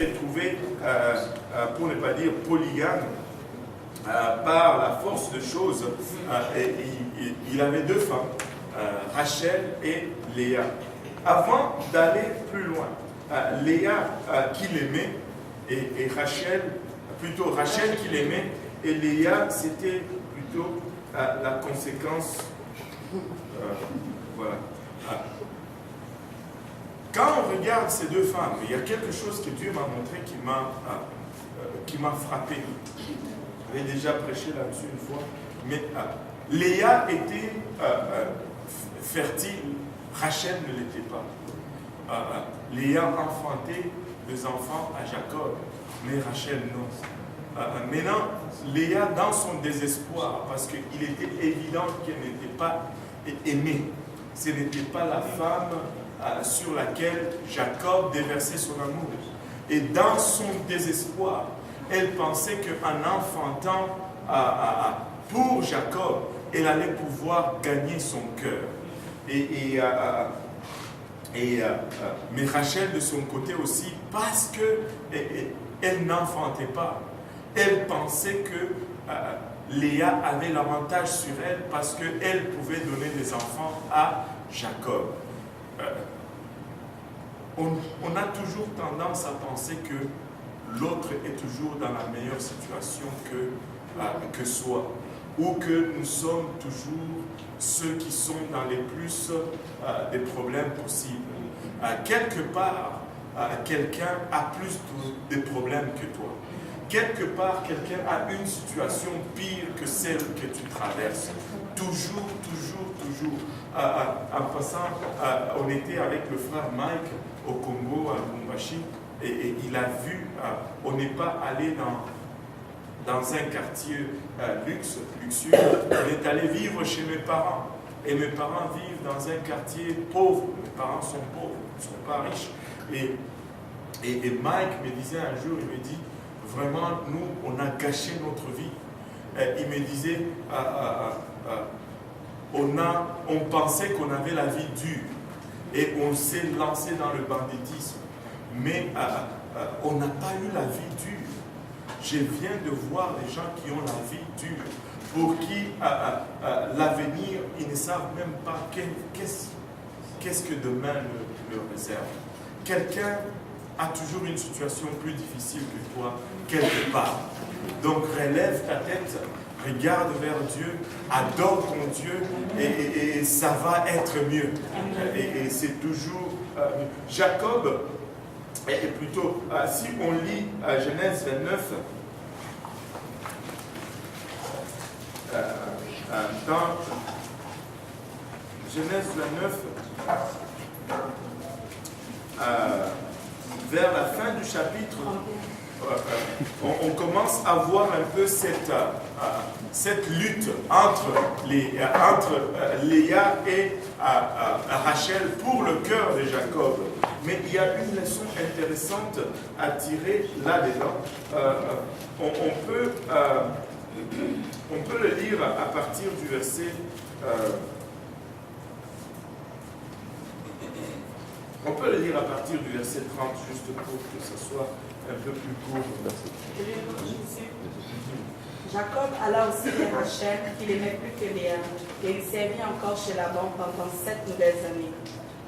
s'est trouvé, pour ne pas dire polygame, par la force de choses. Il avait deux femmes, Rachel et Léa. Avant d'aller plus loin, Léa qui l'aimait et Rachel, plutôt Rachel qui l'aimait et Léa, c'était plutôt la conséquence. Voilà. Quand on regarde ces deux femmes, il y a quelque chose que Dieu m'a montré qui m'a frappé. J'avais déjà prêché là-dessus une fois. Mais Léa était fertile, Rachel ne l'était pas. Léa enfantait des enfants à Jacob, mais Rachel non. Maintenant, Léa, dans son désespoir, parce qu'il était évident qu'elle n'était pas aimée, ce n'était pas la femme sur laquelle Jacob déversait son amour. Et dans son désespoir, elle pensait qu'en enfantant pour Jacob, elle allait pouvoir gagner son cœur. Mais Rachel, de son côté aussi, parce qu'elle n'enfantait pas, elle pensait que Léa avait l'avantage sur elle parce qu'elle pouvait donner des enfants à Jacob. On a toujours tendance à penser que l'autre est toujours dans la meilleure situation que soi, ou que nous sommes toujours ceux qui sont dans les plus des problèmes possibles. Quelque part, quelqu'un a plus de problèmes que toi. Quelque part, quelqu'un a une situation pire que celle que tu traverses. Toujours. En passant, on était avec le frère Mike au Congo, à Lubumbashi, et il a vu, on n'est pas allé dans un quartier luxueux, on est allé vivre chez mes parents. Et mes parents vivent dans un quartier pauvre. Mes parents sont pauvres, ils ne sont pas riches. Et Mike me disait un jour, il me dit, vraiment, nous, on a gâché notre vie. Il me disait, on pensait qu'on avait la vie dure et on s'est lancé dans le banditisme. Mais on n'a pas eu la vie dure. Je viens de voir des gens qui ont la vie dure, pour qui l'avenir, ils ne savent même pas qu'est-ce que demain leur réserve. Quelqu'un a toujours une situation plus difficile que toi, quelque part. Donc relève ta tête, regarde vers Dieu, adore ton Dieu, et ça va être mieux. Et c'est toujours mieux. Jacob, et plutôt, si on lit Genèse 29, dans Genèse 29, vers la fin du chapitre, on commence à voir un peu cette lutte entre Léa et Rachel pour le cœur de Jacob. Mais il y a une leçon intéressante à tirer là-dedans. On peut le lire à partir du verset... on peut le lire à partir du verset 30, juste pour que ce soit un peu plus court. Jacob alla aussi vers Rachel, qu'il aimait plus que Léa, et il servit encore chez Laban pendant 7 nouvelles années.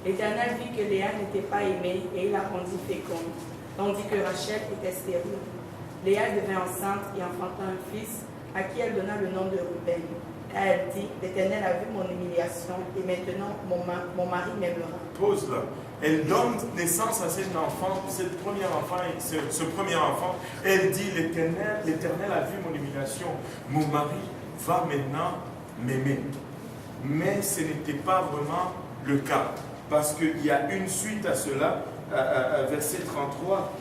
L'Éternel vit que Léa n'était pas aimée, et il la rendit féconde, tandis que Rachel était stérile. Léa devint enceinte et enfanta un fils, à qui elle donna le nom de Ruben. Elle dit, l'Éternel a vu mon humiliation, et maintenant mon mari m'aimera. Pause là. Elle donne naissance à cet enfant, ce premier enfant. Elle dit, l'Éternel a vu mon humiliation. Mon mari va maintenant m'aimer. Mais ce n'était pas vraiment le cas. Parce qu'il y a une suite à cela, verset 33.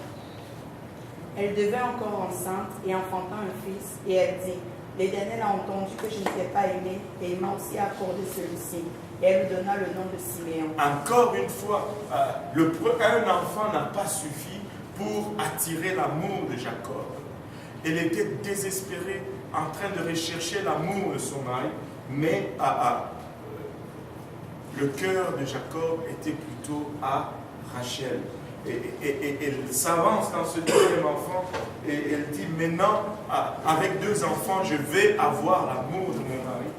Elle devint encore enceinte et enfanta un fils, et elle dit, l'Éternel a entendu que je n'étais pas aimée, et il m'a aussi accordé celui-ci. Et elle lui donna le nom de Siméon. Encore une fois, un enfant n'a pas suffi pour attirer l'amour de Jacob. Elle était désespérée, en train de rechercher l'amour de son mari, mais le cœur de Jacob était plutôt à Rachel. Et elle s'avance dans ce deuxième enfant et elle dit, maintenant, avec 2 enfants, je vais avoir l'amour de mon mari.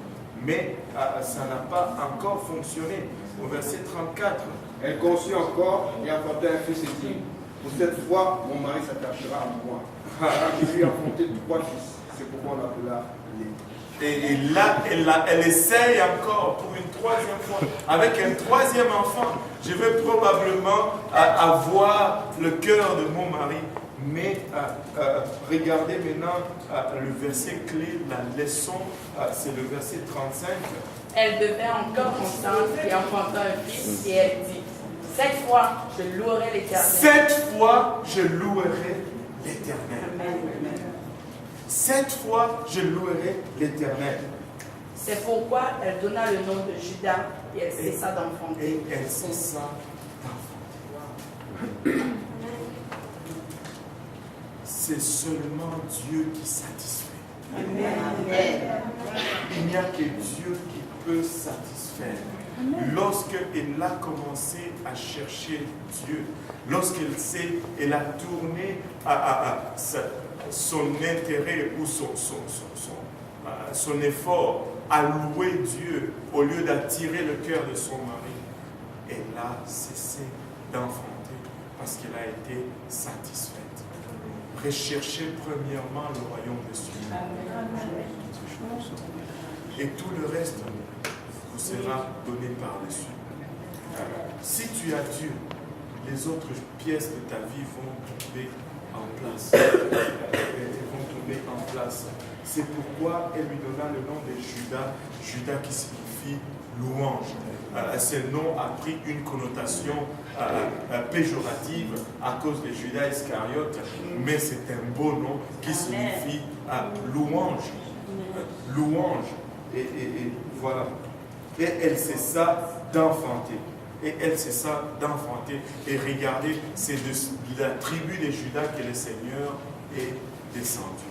Mais ça n'a pas encore fonctionné. Au verset 34. Elle conçut encore et enfanta un fils et dit, pour cette fois, mon mari s'attachera à moi. Je lui ai enfanté 3 fils. C'est pourquoi on l'appela Lévi. Et là, elle essaye encore pour une 3e fois. Avec un 3e enfant, je vais probablement avoir le cœur de mon mari. Mais regardez maintenant le verset clé, la leçon, c'est le verset 35. Elle devint encore enceinte et enfanta un fils, et elle dit, 7 fois, je louerai l'Éternel. 7 fois, je louerai l'Éternel. Amen. 7 fois, je louerai l'Éternel. C'est pourquoi elle donna le nom de Judas et elle cessa d'enfanter. Et elle cessa d'enfanter. C'est seulement Dieu qui satisfait. Amen. Il n'y a que Dieu qui peut satisfaire. Lorsqu'elle a commencé à chercher Dieu, lorsqu'elle a tourné son intérêt ou son effort à louer Dieu au lieu d'attirer le cœur de son mari, elle a cessé d'enfanter parce qu'elle a été satisfaite. Recherchez premièrement le royaume de Dieu. Et tout le reste vous sera donné par-dessus. Si tu as Dieu, les autres pièces de ta vie vont tomber en place. Elles vont tomber en place. C'est pourquoi elle lui donna le nom de Judas, Judas qui signifie louange. Ce nom a pris une connotation péjorative à cause de Judas Iscariote, mais c'est un beau nom qui signifie louange. Louange. Et voilà. Et elle cessa d'enfanter. Et elle cessa d'enfanter. Et regardez, c'est de la tribu de Judas que le Seigneur est descendu.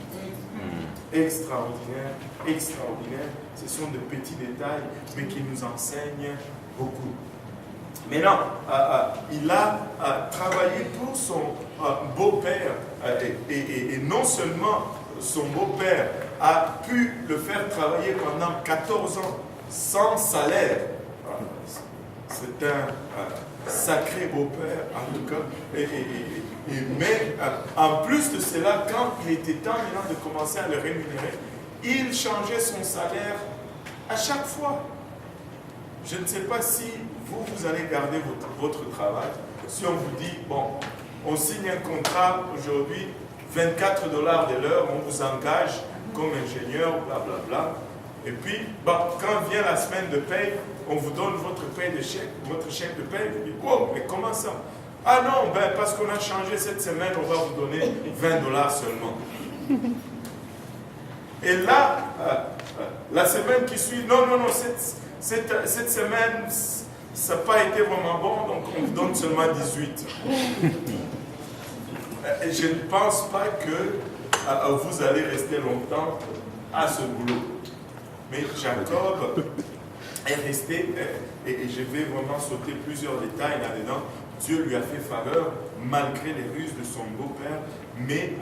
Extraordinaire, extraordinaire. Ce sont de petits détails, mais qui nous enseignent beaucoup. Maintenant, il a travaillé pour son beau-père, et non seulement son beau-père a pu le faire travailler pendant 14 ans sans salaire. C'est un sacré beau-père, en tout cas. Mais en plus de cela, quand il était temps maintenant de commencer à le rémunérer, il changeait son salaire à chaque fois. Je ne sais pas si vous allez garder votre travail. Si on vous dit, bon, on signe un contrat aujourd'hui, 24 $ de l'heure, on vous engage comme ingénieur, blablabla. Et puis, quand vient la semaine de paye, on vous donne votre chèque de paye. Vous dites, oh, mais comment ça? Ah non, parce qu'on a changé cette semaine, on va vous donner 20 $ seulement. Et là, la semaine qui suit, non, cette semaine, ça n'a pas été vraiment bon, donc on vous donne seulement 18. Je ne pense pas que vous allez rester longtemps à ce boulot. Mais Jacob est resté, et je vais vraiment sauter plusieurs détails là-dedans. Dieu lui a fait faveur malgré les ruses de son beau-père, mais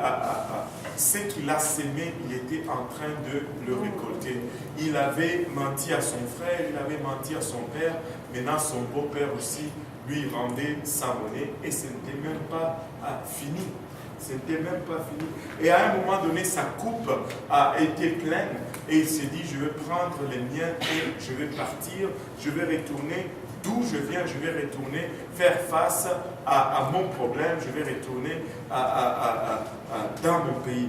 ce qu'il a sémé, il était en train de le récolter. Il avait menti à son frère, il avait menti à son père, maintenant son beau-père aussi lui rendait sa monnaie, et ce n'était même pas fini. C'était même pas fini. Et à un moment donné, sa coupe a été pleine, et il s'est dit, je vais prendre les miens et je vais partir, je vais retourner d'où je viens, je vais retourner faire face à mon problème, je vais retourner dans mon pays.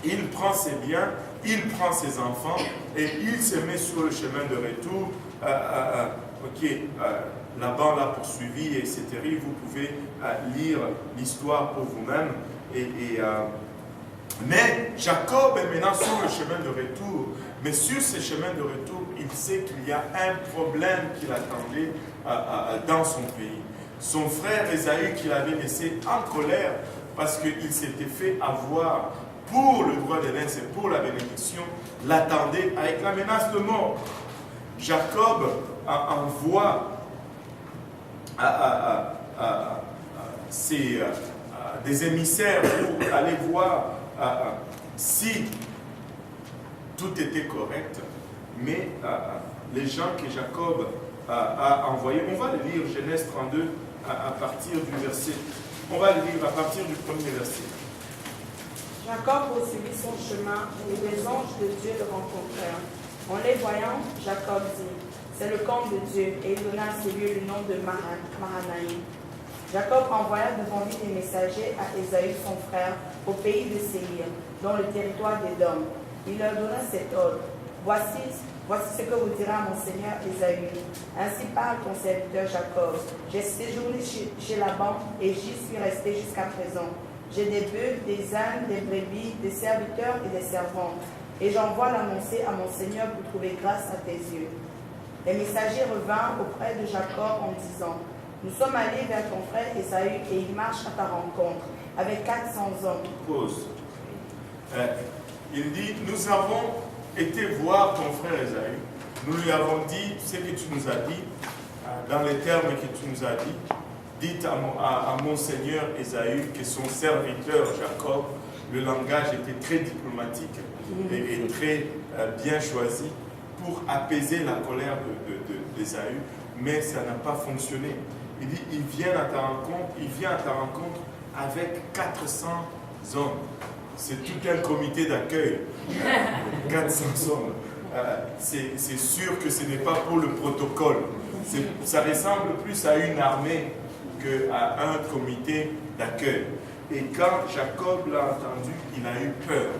Il prend ses biens, il prend ses enfants, et il se met sur le chemin de retour. Laban l'a poursuivi et c'est terrible, vous pouvez lire l'histoire pour vous-même. Mais Jacob est maintenant sur le chemin de retour. Mais sur ce chemin de retour, il sait qu'il y a un problème qui l'attendait dans son pays. Son frère Ésaü, qu'il avait laissé en colère parce qu'il s'était fait avoir pour le droit d'aînesse et pour la bénédiction, l'attendait avec la menace de mort. Jacob envoie des émissaires pour aller voir si tout était correct, mais les gens que Jacob a envoyés, on va le lire, Genèse 32, à partir du verset, on va le lire à partir du premier verset. Jacob poursuivit son chemin et les anges de Dieu le rencontrèrent. En les voyant, Jacob dit, c'est le camp de Dieu, et il donna à ce lieu le nom de Mahanaïm. Jacob envoya devant lui des messagers à Ésaü son frère au pays de Séir, dans le territoire d'Édom. Il leur donna cet ordre. Voici ce que vous direz à mon seigneur Ésaü. Ainsi parle ton serviteur Jacob. J'ai séjourné chez Laban et j'y suis resté jusqu'à présent. J'ai des bœufs, des ânes, des brebis, des serviteurs et des servantes. Et j'envoie l'annoncer à mon seigneur pour trouver grâce à tes yeux. Les messagers revinrent auprès de Jacob en disant, nous sommes allés vers ton frère Ésaü et il marche à ta rencontre avec 400 hommes. Pause. Il dit, nous avons été voir ton frère Ésaü. Nous lui avons dit ce que tu nous as dit, dans les termes que tu nous as dit. Dites à mon seigneur Ésaü que son serviteur Jacob, le langage était très diplomatique et très bien choisi pour apaiser la colère d'Ésaü, mais ça n'a pas fonctionné. Il dit, il vient à ta rencontre avec 400 hommes. C'est tout un comité d'accueil. 400 hommes. C'est sûr que ce n'est pas pour le protocole. Ça ressemble plus à une armée qu'à un comité d'accueil. Et quand Jacob l'a entendu, il a eu peur.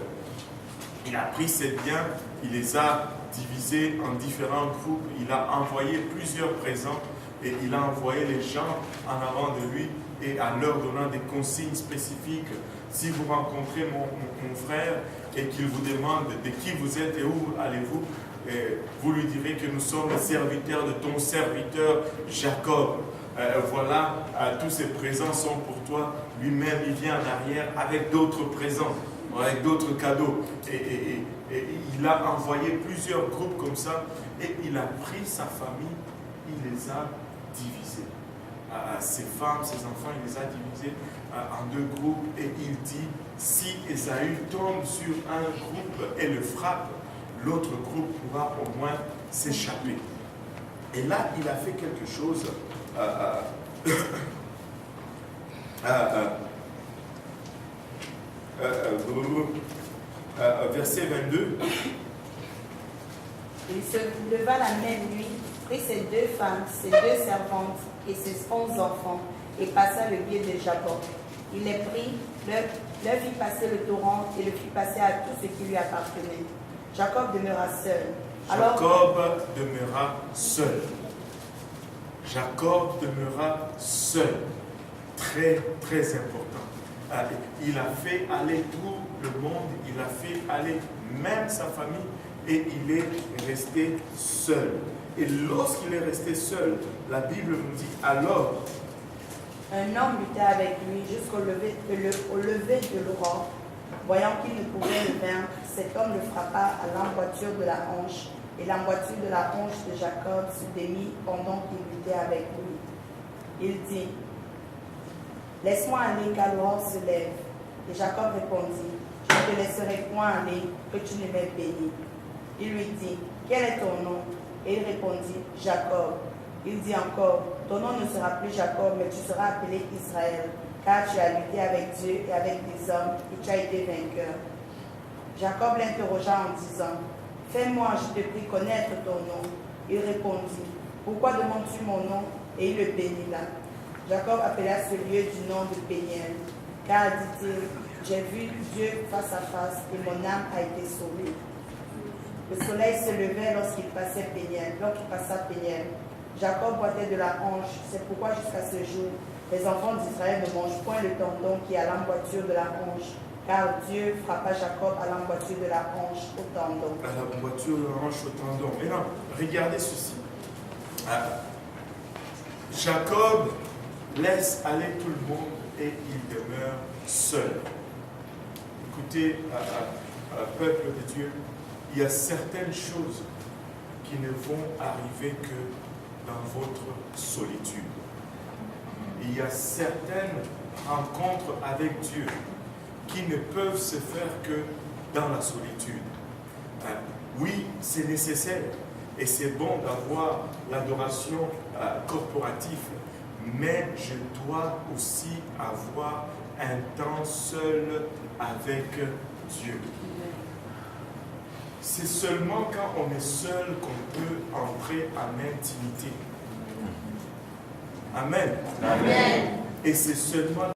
Il a pris ses biens, il les a divisés en différents groupes, il a envoyé plusieurs présents et il a envoyé les gens en avant de lui et en leur donnant des consignes spécifiques. Si vous rencontrez mon frère et qu'il vous demande de qui vous êtes et où allez-vous, vous lui direz que nous sommes les serviteurs de ton serviteur Jacob. Voilà, tous ces présents sont pour toi. Lui-même, il vient en arrière avec d'autres présents, avec d'autres cadeaux. Et il a envoyé plusieurs groupes comme ça et il a pris sa famille, il les a divisés. Ses femmes, ses enfants, il les a divisés en deux groupes et il dit, si Ésaü tombe sur un groupe et le frappe, l'autre groupe pourra au moins s'échapper. Et là, il a fait quelque chose. Verset 22. Il se leva la même nuit, prit ses 2 femmes, ses 2 servantes et ses 11 enfants, et passa le gué de Jacob. Il les prit, leur fit passer le torrent et le fit passer à tout ce qui lui appartenait. Jacob demeura seul. Jacob demeura seul. Jacob demeura seul. Très, très important. Il a fait aller tout le monde, il a fait aller même sa famille et il est resté seul. Et lorsqu'il est resté seul, la Bible nous dit alors. Un homme lutta avec lui jusqu'au lever de l'aurore. Voyant qu'il ne pouvait le vaincre, cet homme le frappa à l'emboîture de la hanche. Et l'emboîture de la hanche de Jacob se démit pendant qu'il luttait avec lui. Il dit, laisse-moi aller car l'aurore se lève. Et Jacob répondit, je ne te laisserai point aller, que tu ne m'aies béni. Il lui dit, quel est ton nom? Et il répondit, Jacob. Il dit encore, ton nom ne sera plus Jacob, mais tu seras appelé Israël, car tu as lutté avec Dieu et avec des hommes, et tu as été vainqueur. Jacob l'interrogea en disant, fais-moi, je te prie, connaître ton nom. Il répondit, pourquoi demandes-tu mon nom? Et il le bénit là. Jacob appela ce lieu du nom de Péniel, car, dit-il, j'ai vu Dieu face à face et mon âme a été sauvée. Le soleil se levait lorsqu'il passait Péniel, lorsqu'il passa Péniel. Jacob boitait de la hanche, c'est pourquoi jusqu'à ce jour, les enfants d'Israël ne mangent point le tendon qui est à l'emboîture de la hanche, car Dieu frappa Jacob à l'emboîture de la hanche au tendon. À l'emboîture de la hanche au tendon. Et non, regardez ceci. Jacob laisse aller tout le monde et il demeure seul. Écoutez, peuple de Dieu, il y a certaines choses qui ne vont arriver que dans votre solitude. il y a certaines rencontres avec Dieu qui ne peuvent se faire que dans la solitude. Oui, c'est nécessaire et c'est bon d'avoir l'adoration corporative, mais je dois aussi avoir un temps seul avec Dieu. C'est seulement quand on est seul qu'on peut entrer en intimité. Amen. Amen. Et c'est seulement